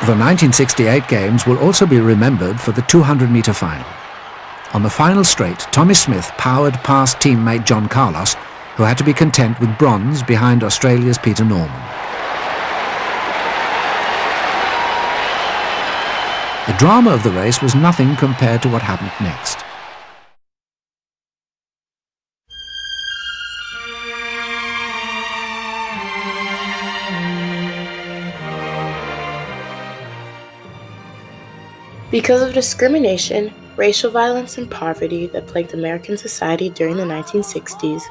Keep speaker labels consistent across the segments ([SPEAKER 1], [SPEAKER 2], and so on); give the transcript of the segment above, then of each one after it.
[SPEAKER 1] The 1968 Games will also be remembered for the 200-metre final. On the final straight, Tommie Smith powered past teammate John Carlos, who had to be content with bronze behind Australia's Peter Norman. The drama of the race was nothing compared to what happened next.
[SPEAKER 2] Because of discrimination, racial violence, and poverty that plagued American society during the 1960s,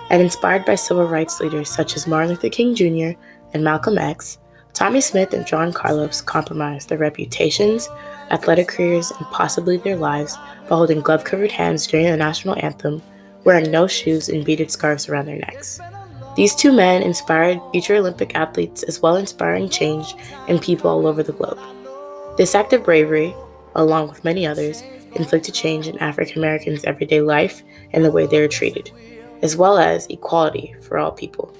[SPEAKER 2] and inspired by civil rights leaders such as Martin Luther King Jr. and Malcolm X, Tommie Smith and John Carlos compromised their reputations, athletic careers, and possibly their lives by holding glove-covered hands during the national anthem, wearing no shoes and beaded scarves around their necks. These two men inspired future Olympic athletes as well as inspiring change in people all over the globe. This act of bravery, along with many others, inflicted change in African Americans' everyday life and the way they are treated, as well as equality for all people.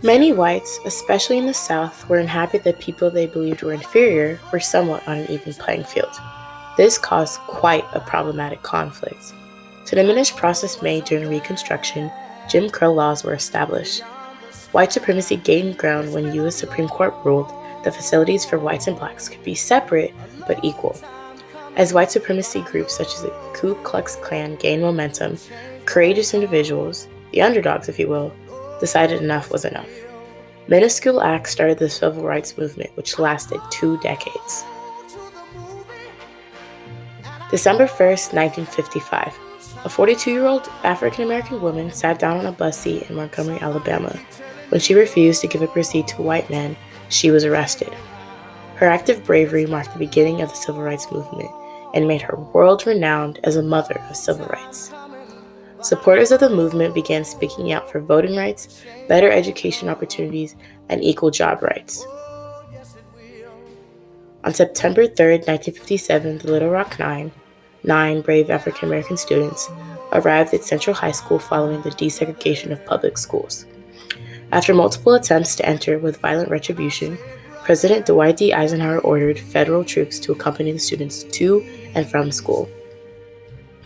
[SPEAKER 2] Many whites, especially in the South, were unhappy that people they believed were inferior were somewhat on an even playing field. This caused quite a problematic conflict. To diminish process made during Reconstruction, Jim Crow laws were established. White supremacy gained ground when U.S. Supreme Court ruled that facilities for whites and blacks could be separate but equal. As white supremacy groups such as the Ku Klux Klan gained momentum, courageous individuals, the underdogs if you will, decided enough was enough. Minuscule acts started the civil rights movement, which lasted 2 decades. December 1st, 1955, a 42-year-old African-American woman sat down on a bus seat in Montgomery, Alabama. When she refused to give up her seat to a white man, she was arrested. Her act of bravery marked the beginning of the civil rights movement and made her world-renowned as a mother of civil rights. Supporters of the movement began speaking out for voting rights, better education opportunities, and equal job rights. On September 3, 1957, the Little Rock nine brave African-American students, arrived at Central High School following the desegregation of public schools. After multiple attempts to enter with violent retribution, President Dwight D. Eisenhower ordered federal troops to accompany the students to and from school.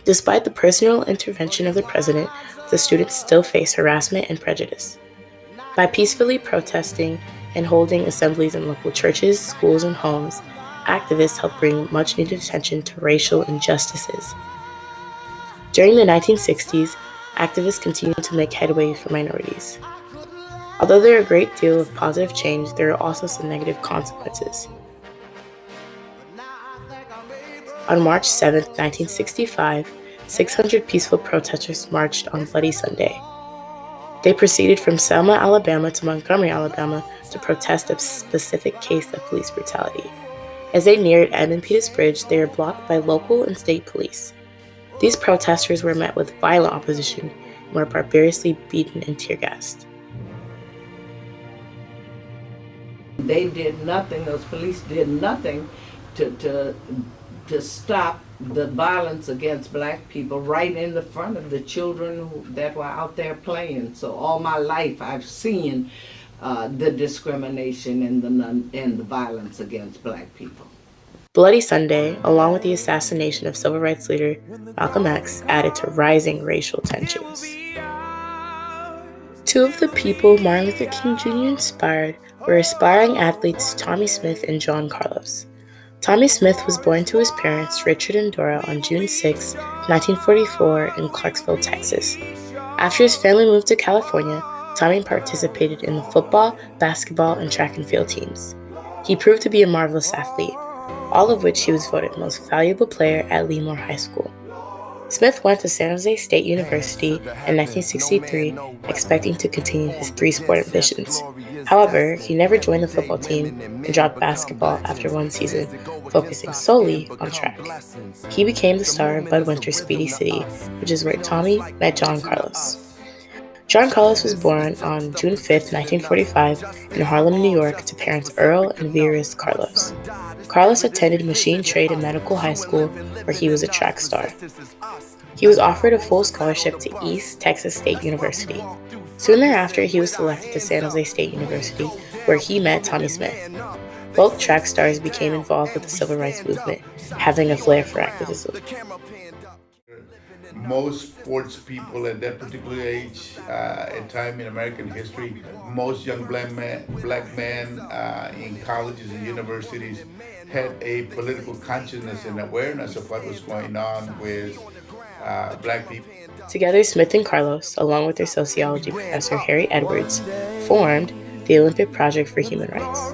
[SPEAKER 2] Despite the personal intervention of the president, the students still face harassment and prejudice. By peacefully protesting and holding assemblies in local churches, schools, and homes, activists helped bring much-needed attention to racial injustices. During the 1960s, activists continued to make headway for minorities. Although there are a great deal of positive change, there are also some negative consequences. On March 7, 1965, 600 peaceful protesters marched on Bloody Sunday. They proceeded from Selma, Alabama to Montgomery, Alabama to protest a specific case of police brutality. As they neared Edmund Pettus Bridge, they were blocked by local and state police. These protesters were met with violent opposition and were barbarously beaten and tear-gassed.
[SPEAKER 3] They did nothing, those police did nothing to stop the violence against black people right in the front of the children that were out there playing. So all my life I've seen the discrimination and the violence against black people.
[SPEAKER 2] Bloody Sunday, along with the assassination of civil rights leader Malcolm X, added to rising racial tensions. Two of the people Martin Luther King Jr. inspired were aspiring athletes Tommie Smith and John Carlos. Tommie Smith was born to his parents, Richard and Dora, on June 6, 1944 in Clarksville, Texas. After his family moved to California, Tommie participated in the football, basketball, and track and field teams. He proved to be a marvelous athlete, all of which he was voted most valuable player at Lemoore High School. Smith went to San Jose State University in 1963, expecting to continue his three-sport ambitions. However, he never joined the football team and dropped basketball after one season, focusing solely on track. He became the star of Bud Winter's Speedy City, which is where Tommie met John Carlos. John Carlos was born on June 5, 1945, in Harlem, New York, to parents Earl and Vera's Carlos. Carlos attended Machine Trade and Medical High School, where he was a track star. He was offered a full scholarship to East Texas State University. Soon thereafter, he was selected to San Jose State University, where he met Tommie Smith. Both track stars became involved with the civil rights movement, having a flair for activism.
[SPEAKER 4] Most sports people at that particular age, at time in American history, most young black men in colleges and universities had a political consciousness and awareness of what was going on with black people.
[SPEAKER 2] Together, Smith and Carlos, along with their sociology professor Harry Edwards, formed the Olympic Project for Human Rights.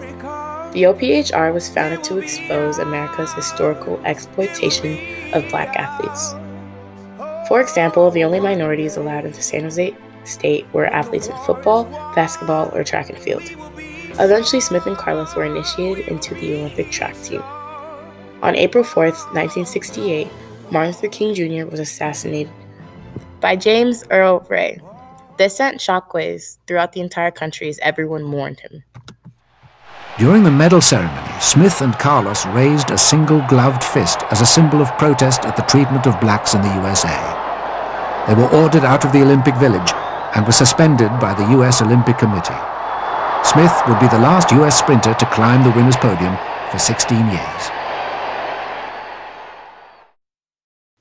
[SPEAKER 2] The OPHR was founded to expose America's historical exploitation of black athletes. For example, the only minorities allowed into San Jose State were athletes in football, basketball, or track and field. Eventually, Smith and Carlos were initiated into the Olympic track team. On April 4th, 1968, Martin Luther King Jr. was assassinated by James Earl Ray. This sent shockwaves throughout the entire country as everyone mourned him.
[SPEAKER 1] During the medal ceremony, Smith and Carlos raised a single gloved fist as a symbol of protest at the treatment of blacks in the USA. They were ordered out of the Olympic Village and were suspended by the US Olympic Committee. Smith would be the last US sprinter to climb the winner's podium for 16 years.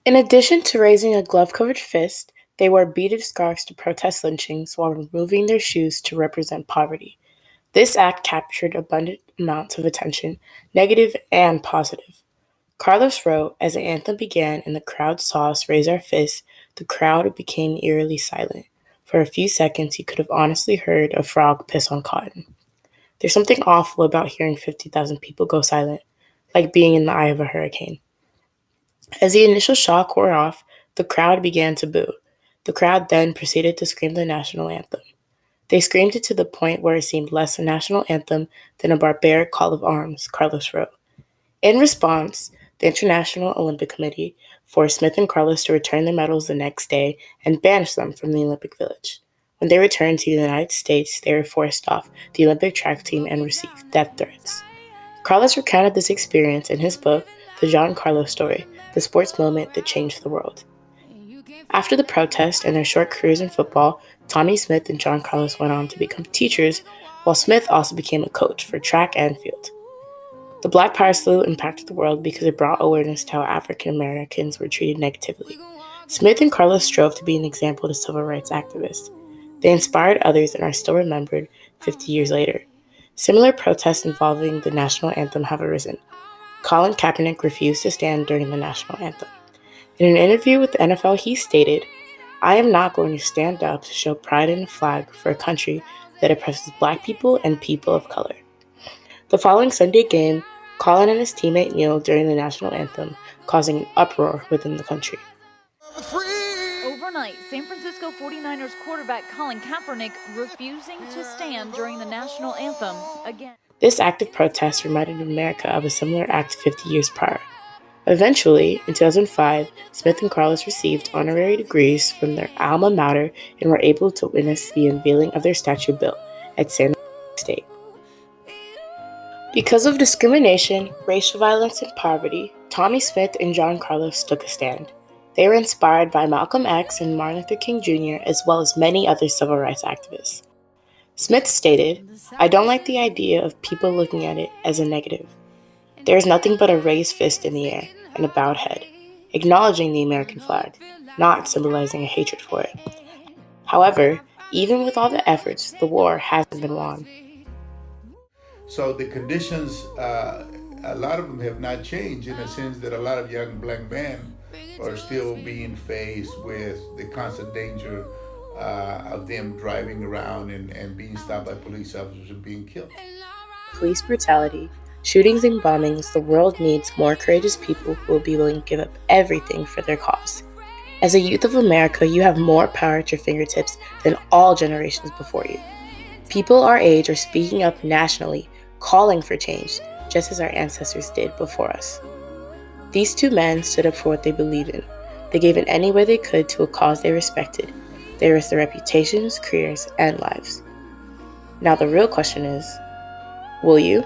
[SPEAKER 2] In addition to raising a glove-covered fist, they wore beaded scarves to protest lynchings while removing their shoes to represent poverty. This act captured abundant amounts of attention, negative and positive. Carlos wrote, "As the anthem began and the crowd saw us raise our fists, the crowd became eerily silent. For a few seconds, you could have honestly heard a frog piss on cotton." There's something awful about hearing 50,000 people go silent, like being in the eye of a hurricane. As the initial shock wore off, the crowd began to boo. The crowd then proceeded to scream the national anthem. They screamed it to the point where it seemed less a national anthem than a barbaric call of arms, Carlos wrote. In response, the International Olympic Committee forced Smith and Carlos to return their medals the next day and banished them from the Olympic Village. When they returned to the United States, they were forced off the Olympic track team and received death threats. Carlos recounted this experience in his book, The John Carlos Story, the sports moment that changed the world. After the protest and their short careers in football, Tommie Smith and John Carlos went on to become teachers, while Smith also became a coach for track and field. The Black Power salute impacted the world because it brought awareness to how African Americans were treated negatively. Smith and Carlos strove to be an example to civil rights activists. They inspired others and are still remembered 50 years later. Similar protests involving the national anthem have arisen. Colin Kaepernick refused to stand during the national anthem. In an interview with the NFL, he stated, "I am not going to stand up to show pride in a flag for a country that oppresses black people and people of color." The following Sunday game, Colin and his teammate kneeled during the national anthem, causing an uproar within the country.
[SPEAKER 5] Overnight, San Francisco 49ers quarterback Colin Kaepernick refusing to stand during the national anthem again.
[SPEAKER 2] This act of protest reminded America of a similar act 50 years prior. Eventually, in 2005, Smith and Carlos received honorary degrees from their alma mater and were able to witness the unveiling of their statue built at San Jose State. Because of discrimination, racial violence, and poverty, Tommie Smith and John Carlos took a stand. They were inspired by Malcolm X and Martin Luther King Jr., as well as many other civil rights activists. Smith stated, "I don't like the idea of people looking at it as a negative. There is nothing but a raised fist in the air and a bowed head, acknowledging the American flag, not symbolizing a hatred for it." However, even with all the efforts, the war hasn't been won.
[SPEAKER 4] So the conditions, a lot of them have not changed, in the sense that a lot of young black men are still being faced with the constant danger of them driving around and being stopped by police officers and being killed.
[SPEAKER 2] Police brutality, shootings and bombings, the world needs more courageous people who will be willing to give up everything for their cause. As a youth of America, you have more power at your fingertips than all generations before you. People our age are speaking up nationally, calling for change, just as our ancestors did before us. These two men stood up for what they believed in. They gave in any way they could to a cause they respected. They risked their reputations, careers, and lives. Now the real question is, will you?